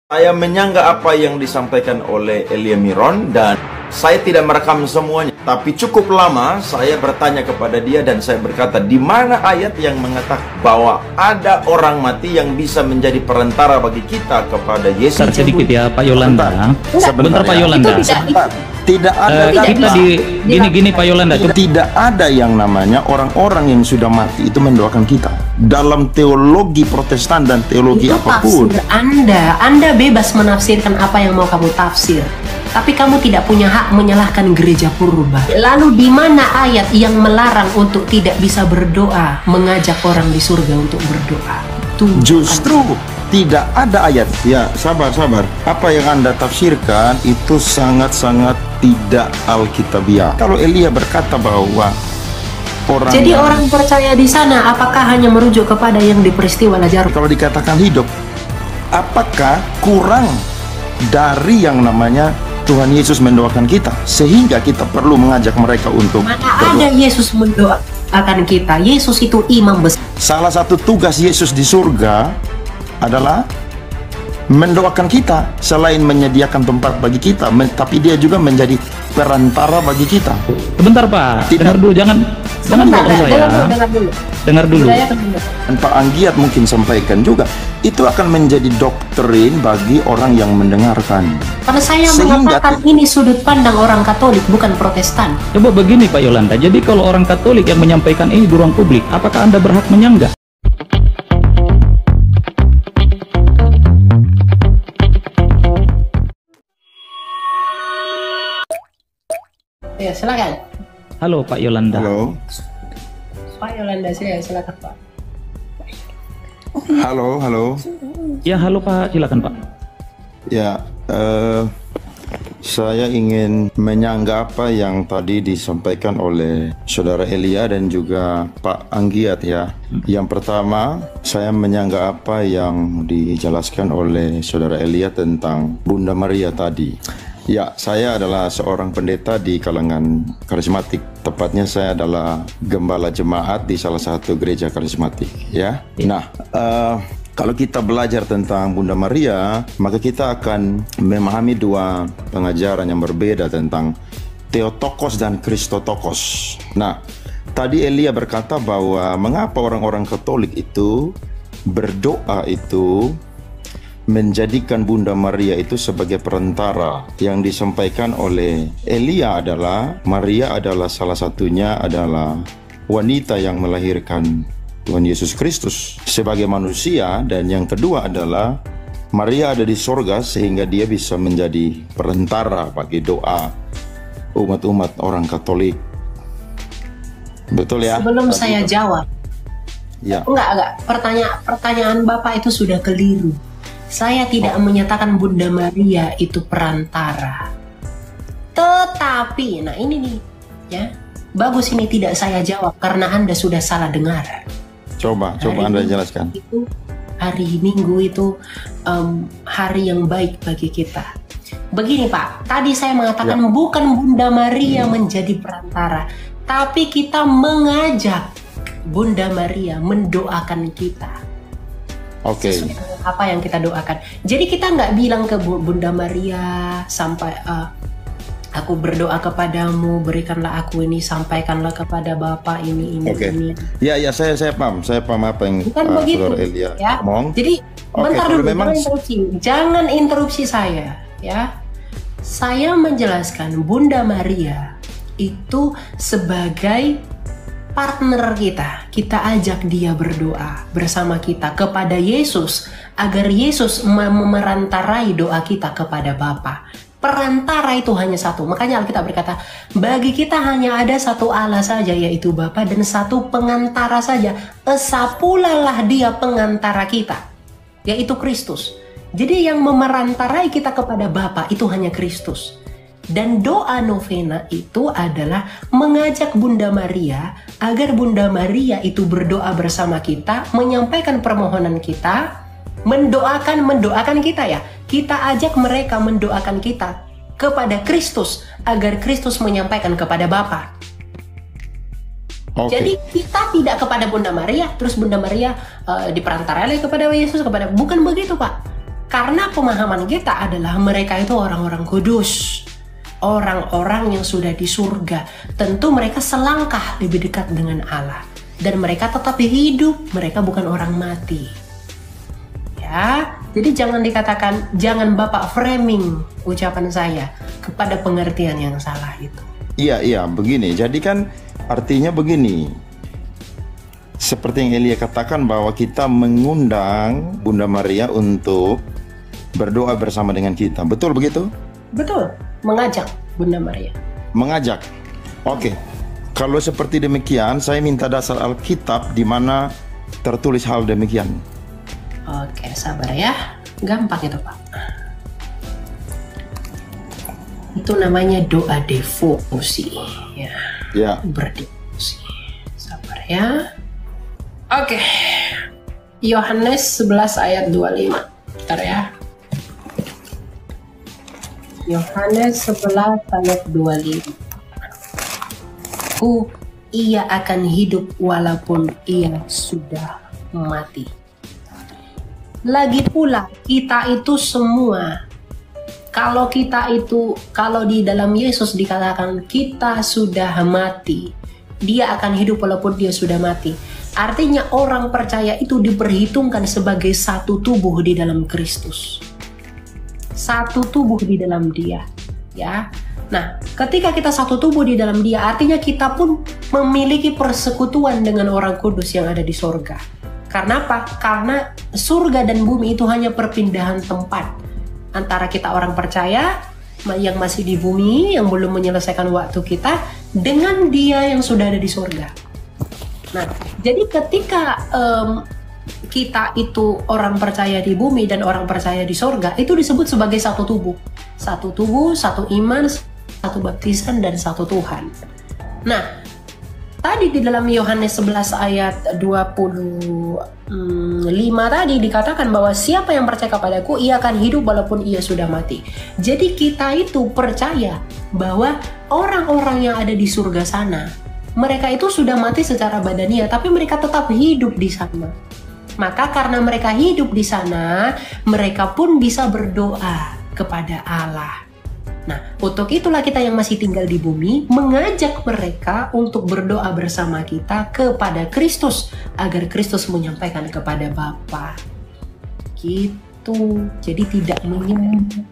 Saya menyanggah apa yang disampaikan oleh Elia Miron dan saya tidak merekam semuanya. Tapi cukup lama saya bertanya kepada dia dan saya berkata, di mana ayat yang mengatakan bahwa ada orang mati yang bisa menjadi perantara bagi kita kepada Yesus? Sedikit ya Pak Yolanda. Sebentar Pak Yolanda. Tidak ada kita gini Pak Yolanda. Tidak ada yang namanya orang-orang yang sudah mati itu mendoakan kita. Dalam teologi Protestan dan teologi itu apapun. Anda bebas menafsirkan apa yang mau kamu tafsir. Tapi kamu tidak punya hak menyalahkan gereja purba. Lalu di mana ayat yang melarang untuk tidak bisa berdoa, mengajak orang di surga untuk berdoa? Justru tidak ada ayat. Ya, sabar. Apa yang Anda tafsirkan itu sangat-sangat tidak alkitabiah. Kalau Elia berkata bahwa jadi orang percaya di sana apakah hanya merujuk kepada yang di peristiwa Lazarus? Kalau dikatakan hidup, apakah kurang dari yang namanya Tuhan Yesus mendoakan kita sehingga kita perlu mengajak mereka untuk mana ada Yesus mendoakan kita? Yesus itu imam besar. Salah satu tugas Yesus di surga adalah mendoakan kita. Selain menyediakan tempat bagi kita, tapi dia juga menjadi perantara bagi kita. Sebentar Pak, dengar dulu, jangan potong saya. Dengar dulu. Dan Pak Anggiat mungkin sampaikan juga, itu akan menjadi doktrin bagi orang yang mendengarkan. Karena saya mengatakan ini sudut pandang orang Katolik, bukan Protestan. Coba begini Pak Yolanda, jadi kalau orang Katolik yang menyampaikan ini di ruang publik, apakah Anda berhak menyanggah? Ya, silakan. Halo Pak Yolanda. Halo. Pak Yolanda, silakan Pak. Halo. Ya, halo Pak, silakan Pak. Ya, saya ingin menyanggah apa yang tadi disampaikan oleh Saudara Elia dan juga Pak Anggiat ya. Yang pertama, saya menyanggah apa yang dijelaskan oleh Saudara Elia tentang Bunda Maria tadi. Ya, saya adalah seorang pendeta di kalangan karismatik. Tepatnya saya adalah gembala jemaat di salah satu gereja karismatik ya. Nah, kalau kita belajar tentang Bunda Maria, maka kita akan memahami dua pengajaran yang berbeda tentang Theotokos dan Christotokos. Nah, tadi Elia berkata bahwa mengapa orang-orang Katolik itu berdoa itu menjadikan Bunda Maria itu sebagai perantara. Yang disampaikan oleh Elia adalah Maria adalah salah satunya adalah wanita yang melahirkan Tuhan Yesus Kristus sebagai manusia, dan yang kedua adalah Maria ada di sorga sehingga dia bisa menjadi perantara bagi doa umat-umat orang Katolik. Betul ya? Sebelum saya jawab, ya. Enggak. Pertanyaan Bapak itu sudah keliru. Saya tidak menyatakan Bunda Maria itu perantara. Tetapi, nah ini nih, ya, bagus ini tidak saya jawab karena Anda sudah salah dengar. Coba Anda jelaskan. Hari Minggu itu hari yang baik bagi kita. Begini Pak, tadi saya mengatakan bukan Bunda Maria menjadi perantara, tapi kita mengajak Bunda Maria mendoakan kita. Oke. Apa yang kita doakan. Jadi kita nggak bilang ke Bunda Maria sampai aku berdoa kepadamu, berikanlah aku ini, sampaikanlah kepada Bapak ini. Ya, saya paham apa yang Saudara Elia ngomong. Jadi bentar dulu, jangan interupsi saya, ya. Saya menjelaskan Bunda Maria itu sebagai partner kita ajak dia berdoa bersama kita kepada Yesus agar Yesus memerantarai doa kita kepada Bapa. Perantara itu hanya satu. Makanya Alkitab berkata, bagi kita hanya ada satu Allah saja, yaitu Bapa, dan satu pengantara saja. Esa pula lah dia pengantara kita, yaitu Kristus. Jadi yang memerantarai kita kepada Bapa itu hanya Kristus. Dan doa novena itu adalah mengajak Bunda Maria agar Bunda Maria itu berdoa bersama kita, menyampaikan permohonan kita, mendoakan kita ya. Kita ajak mereka mendoakan kita kepada Kristus agar Kristus menyampaikan kepada Bapa. Jadi kita tidak kepada Bunda Maria, terus Bunda Maria diperantarai kepada Yesus, bukan begitu Pak. Karena pemahaman kita adalah mereka itu orang-orang kudus, orang-orang yang sudah di surga. Tentu mereka selangkah lebih dekat dengan Allah. Dan mereka tetap hidup, mereka bukan orang mati. Ya, jadi jangan dikatakan, jangan Bapak framing ucapan saya kepada pengertian yang salah itu. Iya, begini. Jadi kan artinya begini. Seperti yang Elia katakan bahwa kita mengundang Bunda Maria untuk berdoa bersama dengan kita. Betul begitu? Betul, mengajak Bunda Maria. Mengajak. Oke. Kalau seperti demikian, saya minta dasar Alkitab di mana tertulis hal demikian. Oke, sabar ya. Gampang itu, Pak. Itu namanya doa devosi. Ya. Berdevosi. Sabar ya. Oke. Yohanes 11 ayat 25. Bentar ya. Yohanes 11 ayat 25. Ia akan hidup walaupun ia sudah mati. Lagi pula kita itu semua, kalau di dalam Yesus dikatakan kita sudah mati, dia akan hidup walaupun dia sudah mati. Artinya orang percaya itu diperhitungkan sebagai satu tubuh di dalam Kristus. Satu tubuh di dalam dia, ya. Nah, ketika kita satu tubuh di dalam dia, artinya kita pun memiliki persekutuan dengan orang kudus yang ada di sorga. Karena apa? Karena surga dan bumi itu hanya perpindahan tempat antara kita orang percaya yang masih di bumi, yang belum menyelesaikan waktu kita, dengan dia yang sudah ada di surga. Nah, jadi ketika kita itu orang percaya di bumi dan orang percaya di sorga, itu disebut sebagai satu tubuh. Satu tubuh, satu iman, satu baptisan, dan satu Tuhan. Nah, tadi di dalam Yohanes 11 ayat 25 tadi dikatakan bahwa siapa yang percaya kepadaku, ia akan hidup walaupun ia sudah mati. Jadi kita itu percaya bahwa orang-orang yang ada di surga sana, mereka itu sudah mati secara badania, tapi mereka tetap hidup di sana. Maka karena mereka hidup di sana, mereka pun bisa berdoa kepada Allah. Nah, untuk itulah kita yang masih tinggal di bumi mengajak mereka untuk berdoa bersama kita kepada Kristus agar Kristus menyampaikan kepada Bapa. Gitu. Jadi tidak menyembah.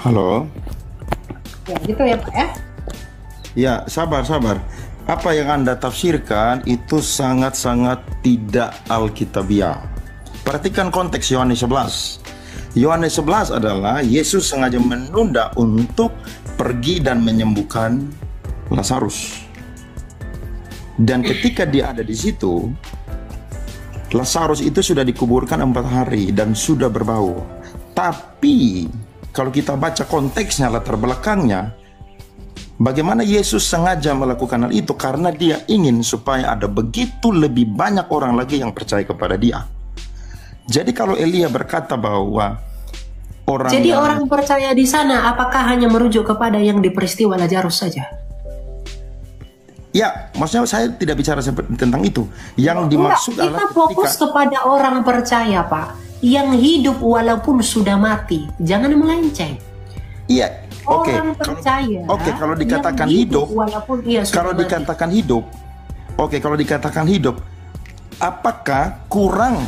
Halo. Ya, gitu ya, Pak ya. Ya, sabar. Apa yang Anda tafsirkan itu sangat-sangat tidak alkitabiah. Perhatikan konteks Yohanes 11. Yohanes 11 adalah Yesus sengaja menunda untuk pergi dan menyembuhkan Lazarus. Dan ketika dia ada di situ, Lazarus itu sudah dikuburkan 4 hari dan sudah berbau. Tapi kalau kita baca konteksnya, latar belakangnya, bagaimana Yesus sengaja melakukan hal itu? Karena dia ingin supaya ada begitu lebih banyak orang lagi yang percaya kepada dia. Jadi kalau Elia berkata bahwa orang percaya di sana apakah hanya merujuk kepada yang di peristiwa Lazarus saja? Ya, maksudnya saya tidak bicara tentang itu. Yang dimaksud adalah kita fokus kepada orang percaya, Pak, yang hidup walaupun sudah mati. Jangan melenceng. Iya, oke. Kalau dikatakan hidup, kalau dikatakan hidup, apakah kurang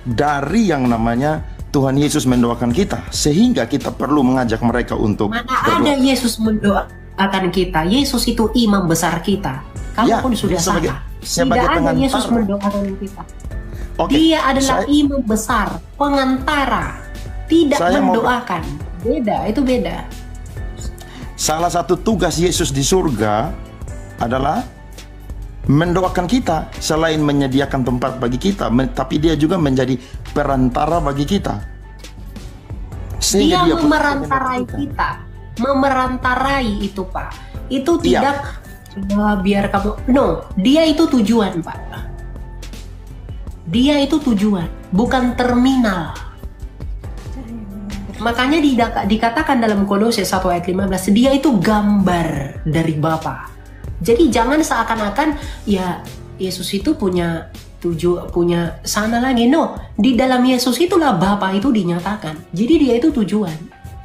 dari yang namanya Tuhan Yesus mendoakan kita sehingga kita perlu mengajak mereka untuk berdoa? Ada Yesus mendoakan kita. Yesus itu imam besar kita. Kamu pun sudah salah. Tidak ada Yesus mendoakan kita. Dia adalah imam besar, pengantara, tidak mendoakan. Itu beda. Salah satu tugas Yesus di surga adalah mendoakan kita. Selain menyediakan tempat bagi kita, tapi dia juga menjadi perantara bagi kita. Dia memerantarai kita. Memerantarai itu, Pak. Itu tidak biar kamu. No, dia itu tujuan, Pak. Dia itu tujuan, bukan terminal. Makanya dikatakan dalam Kolose 1 ayat 15, dia itu gambar dari Bapa. Jadi jangan seakan-akan ya Yesus itu punya punya sana lagi. No, di dalam Yesus itulah Bapa itu dinyatakan. Jadi dia itu tujuan.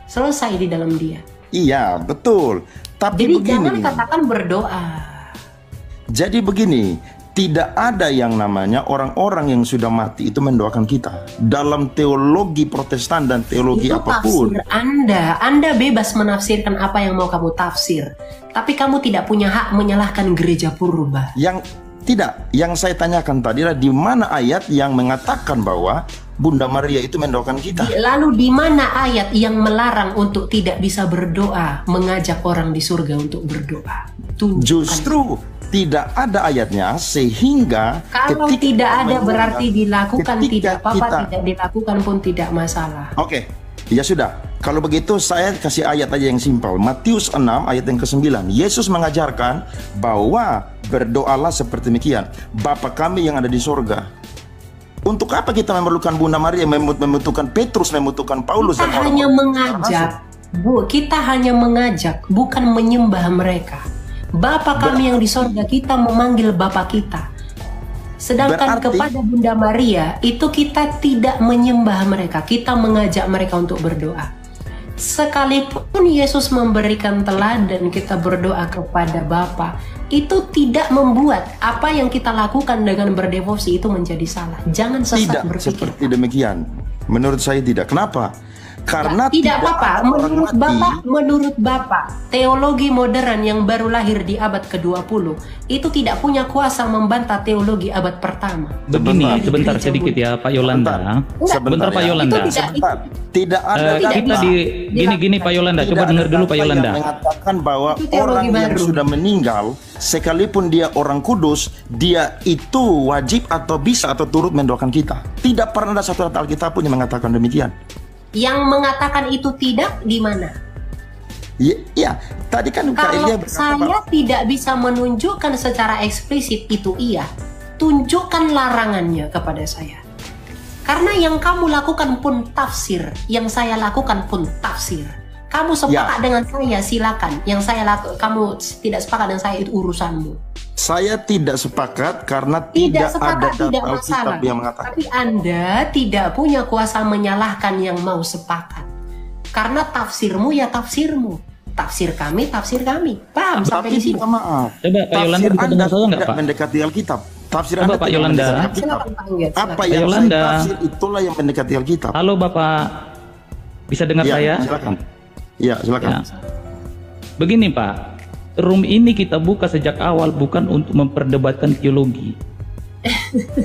Selesai di dalam dia. Iya, betul. Tapi Jadi begini. jangan katakan berdoa. Jadi begini, tidak ada yang namanya orang-orang yang sudah mati itu mendoakan kita. Dalam teologi Protestan dan teologi Itu apapun. tafsir Anda bebas menafsirkan apa yang mau kamu tafsir. Tapi kamu tidak punya hak menyalahkan gereja purba. Yang saya tanyakan tadi adalah di mana ayat yang mengatakan bahwa Bunda Maria itu mendoakan kita. Lalu di mana ayat yang melarang untuk tidak bisa berdoa, mengajak orang di surga untuk berdoa? Justru tidak ada ayatnya, sehingga kalau ketika tidak ada berarti dilakukan, ketika tidak apa-apa, kita- tidak dilakukan pun tidak masalah. Oke, ya sudah. Kalau begitu saya kasih ayat aja yang simpel. Matius 6 ayat yang ke-9. Yesus mengajarkan bahwa berdoalah seperti demikian. Bapa kami yang ada di sorga. Untuk apa kita memerlukan Bunda Maria, membutuhkan Petrus, membutuhkan Paulus, Kita hanya mengajak, kita hanya mengajak, bukan menyembah mereka. Bapa kami yang di sorga, kita memanggil Bapa kita. Sedangkan Berarti- kepada Bunda Maria, itu kita tidak menyembah mereka, kita mengajak mereka untuk berdoa. Sekalipun Yesus memberikan teladan kita berdoa kepada Bapa, itu tidak membuat apa yang kita lakukan dengan berdevosi itu menjadi salah. Jangan sesat Tidak berpikir. seperti demikian. Menurut saya tidak. Kenapa? Karena tidak apa-apa. ada orang Menurut Bapak, teologi modern yang baru lahir di abad ke-20 itu tidak punya kuasa membantah teologi abad pertama. Begini, sebentar Gereja sedikit ya Pak Yolanda. Sebentar Pak ya. Yolanda. Itu tidak- Sebentar. Tidak ada Kita kata- di gini Pak Yolanda, Tidak coba ada dengar dulu Pak kata Yolanda. yang mengatakan bahwa Itu teologi orang yang baru. sudah meninggal, sekalipun dia orang kudus, dia itu wajib atau bisa atau turut mendoakan kita. Tidak pernah ada satu ayat Alkitab pun yang mengatakan demikian. Yang mengatakan itu tidak di mana? Ya, tadi kan Kak Kalau Elia berkata saya tidak bisa menunjukkan secara eksplisit itu iya, tunjukkan larangannya kepada saya. Karena yang kamu lakukan pun tafsir, yang saya lakukan pun tafsir. Kamu sepakat dengan saya, silakan. Yang saya kamu tidak sepakat dengan saya, itu urusanmu. saya tidak sepakat karena Tidak tidak ada sepakat, data tidak Alkitab masalah. yang mengatakan. Tapi Anda tidak punya kuasa menyalahkan yang mau sepakat. Karena tafsirmu ya tafsirmu. Tafsir kami. Paham sampai di Tapi sini? minta maaf. Coba Pak Yolanda Tafsir bisa Anda dengar saya nggak tidak Pak? mendekati Alkitab. Tafsir Coba Anda Pak tidak Yolanda. mendekati Alkitab. Silakan Pak Anggit, Apa silakan. yang Yolanda. saya tafsir itulah yang mendekati Alkitab. Halo Bapak, bisa dengar Ya, saya? silakan. Ya, silakan. Ya. Begini Pak, room ini kita buka sejak awal bukan untuk memperdebatkan teologi.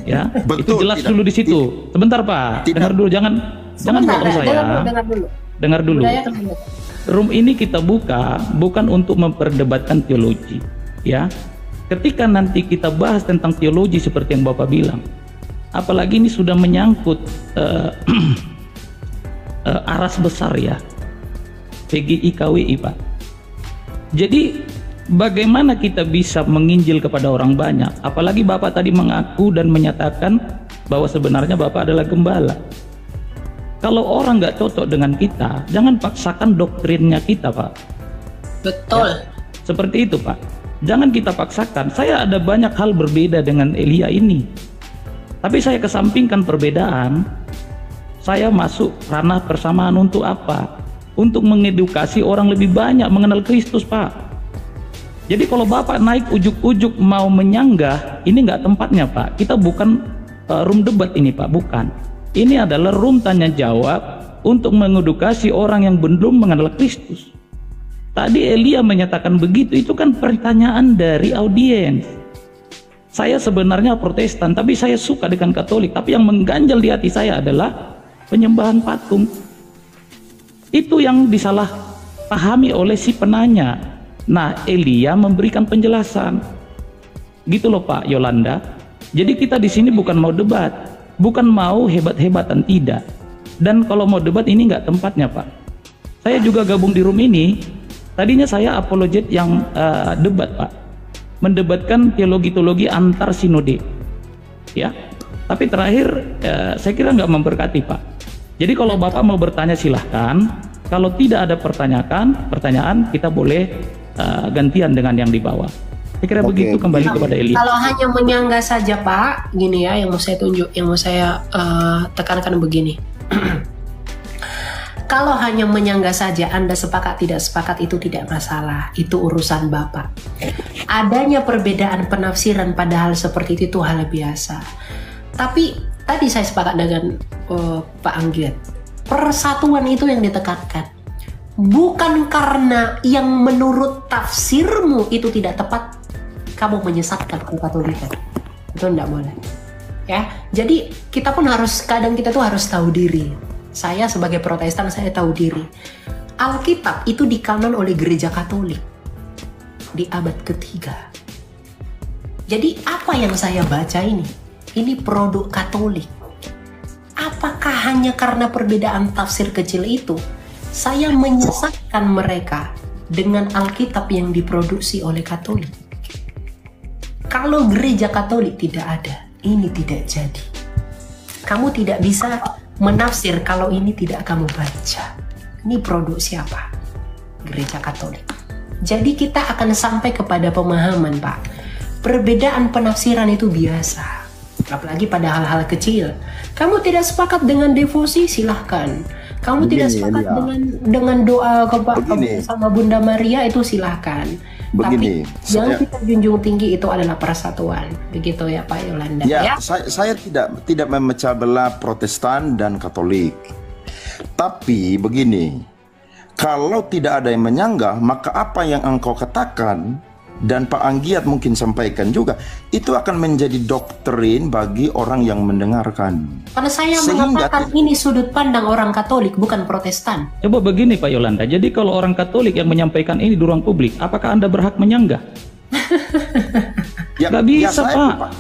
Ya, Betul, itu jelas tidak. dulu di situ. Sebentar Pak, Tidak. dengar dulu, jangan Sebentar, potong saya. Dengar dulu. Budaya dulu. Room ini kita buka bukan untuk memperdebatkan teologi, ya. Ketika nanti kita bahas tentang teologi seperti yang Bapak bilang, apalagi ini sudah menyangkut aras besar ya, PGI KWI Pak. Jadi bagaimana kita bisa menginjil kepada orang banyak? Apalagi Bapak tadi mengaku dan menyatakan bahwa sebenarnya Bapak adalah gembala. Kalau orang nggak cocok dengan kita, jangan paksakan doktrinnya kita, Pak. Betul. Seperti itu, Pak. Jangan kita paksakan. Saya ada banyak hal berbeda dengan Elia ini. Tapi saya kesampingkan perbedaan. Saya masuk ranah persamaan untuk apa? Untuk mengedukasi orang lebih banyak mengenal Kristus, Pak. Jadi kalau Bapak naik ujuk-ujuk mau menyanggah, ini nggak tempatnya, Pak. Kita bukan room debat ini, Pak. Bukan. Ini adalah room tanya jawab untuk mengedukasi orang yang belum mengenal Kristus. Tadi Elia menyatakan begitu, itu kan pertanyaan dari audiens. Saya sebenarnya Protestan, tapi saya suka dengan Katolik. Tapi yang mengganjal di hati saya adalah penyembahan patung. Itu yang disalahpahami oleh si penanya. Nah, Elia memberikan penjelasan. Gitu loh Pak Yolanda. Jadi kita di sini bukan mau debat, bukan mau hebat-hebatan, tidak. Dan kalau mau debat ini nggak tempatnya Pak. Saya juga gabung di room ini. Tadinya saya apologet yang debat Pak, mendebatkan teologi-teologi antar sinode, ya. Tapi terakhir saya kira nggak memberkati Pak. Jadi kalau Bapak mau bertanya silahkan. Kalau tidak ada pertanyaan kita boleh gantian dengan yang di bawah. Saya kira begitu, kembali kepada Elia. Kalau hanya menyangga saja Pak, gini ya, yang mau saya tunjuk, yang mau saya tekankan begini. Kalau hanya menyangga saja, Anda sepakat tidak sepakat itu tidak masalah, itu urusan Bapak. Adanya perbedaan penafsiran pada hal seperti itu hal biasa. Tapi tadi saya sepakat dengan Pak Anggiat, persatuan itu yang ditekankan. Bukan karena yang menurut tafsirmu itu tidak tepat, kamu menyesatkan kekatolikan. Itu tidak boleh. Ya, jadi kita pun harus, kadang kita tuh harus tahu diri. Saya sebagai Protestan, saya tahu diri. Alkitab itu dikanon oleh Gereja Katolik di abad ketiga. Jadi apa yang saya baca ini produk Katolik. Apakah hanya karena perbedaan tafsir kecil itu saya menyesatkan mereka dengan Alkitab yang diproduksi oleh Katolik? Kalau Gereja Katolik tidak ada, ini tidak jadi. Kamu tidak bisa menafsir kalau ini tidak kamu baca. Ini produk siapa? Gereja Katolik. Jadi kita akan sampai kepada pemahaman, Pak. Perbedaan penafsiran itu biasa. Apalagi pada hal-hal kecil. Kamu tidak sepakat dengan devosi, silahkan. Kamu tidak sepakat dengan doa sama Bunda Maria, itu silahkan. Begini, tapi yang kita junjung tinggi itu adalah persatuan, begitu ya Pak Yolanda. Ya, saya tidak memecah belah Protestan dan Katolik. Tapi begini, kalau tidak ada yang menyanggah, maka apa yang engkau katakan dan Pak Anggiat mungkin sampaikan juga, itu akan menjadi doktrin bagi orang yang mendengarkan. Karena saya mengatakan ini sudut pandang orang Katolik, bukan Protestan. Coba begini Pak Yolanda, jadi kalau orang Katolik yang menyampaikan ini di ruang publik, apakah Anda berhak menyanggah? Gak bisa Pak.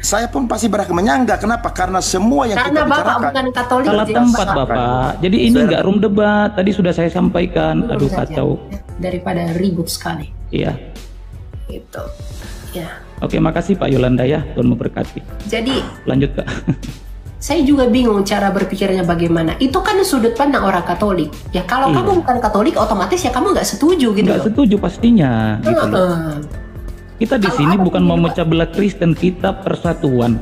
Saya pun pasti berhak menyanggah. Kenapa? Karena semua yang kita bicarakan. Bapak bukan Katolik. Salah tempat Bapak. Jadi ini nggak room debat. Tadi sudah saya sampaikan. Aduh kacau. Daripada ribut sekali. Iya. Itu. Ya. Oke, makasih Pak Yolanda ya. Tuhan memberkati. Jadi. Lanjut Kak. Saya juga bingung cara berpikirnya bagaimana. Itu kan sudut pandang orang Katolik. Ya kalau kamu bukan Katolik, otomatis ya kamu nggak setuju gitu. Nggak setuju pastinya. Gitu Kita di sini bukan memecah belah Kristen, kita persatuan.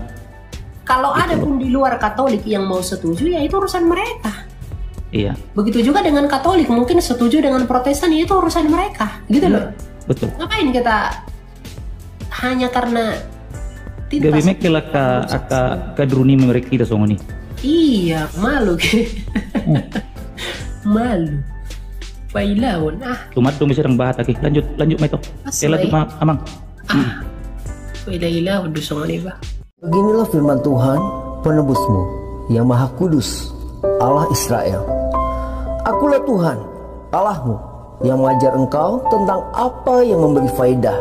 Kalau ada pun di luar Katolik yang mau setuju, ya itu urusan mereka. Iya. Begitu juga dengan Katolik, mungkin setuju dengan Protestan, ya itu urusan mereka, gitu loh. Betul. Ngapain kita hanya karena Gabi mekilah ka druni mereka kita semua nih. Iya, malu. Malu. Bailawan Tumat tuh bisa bahat lagi. Lanjut Meto. Lanjut Amang. Bailawan dusong ba? Beginilah firman Tuhan, penebusmu, yang Maha Kudus, Allah Israel. Akulah Tuhan, Allahmu, yang mengajar engkau tentang apa yang memberi faedah,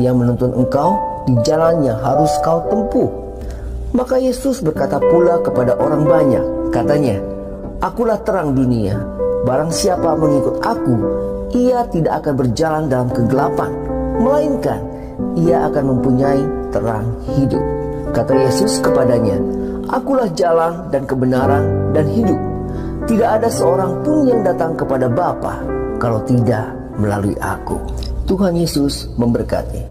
yang menuntun engkau di jalan yang harus kau tempuh. Maka Yesus berkata pula kepada orang banyak, katanya, Akulah terang dunia. Barang siapa mengikut aku, ia tidak akan berjalan dalam kegelapan, melainkan ia akan mempunyai terang hidup. Kata Yesus kepadanya, Akulah jalan dan kebenaran dan hidup. Tidak ada seorang pun yang datang kepada Bapa kalau tidak melalui aku. Tuhan Yesus memberkati.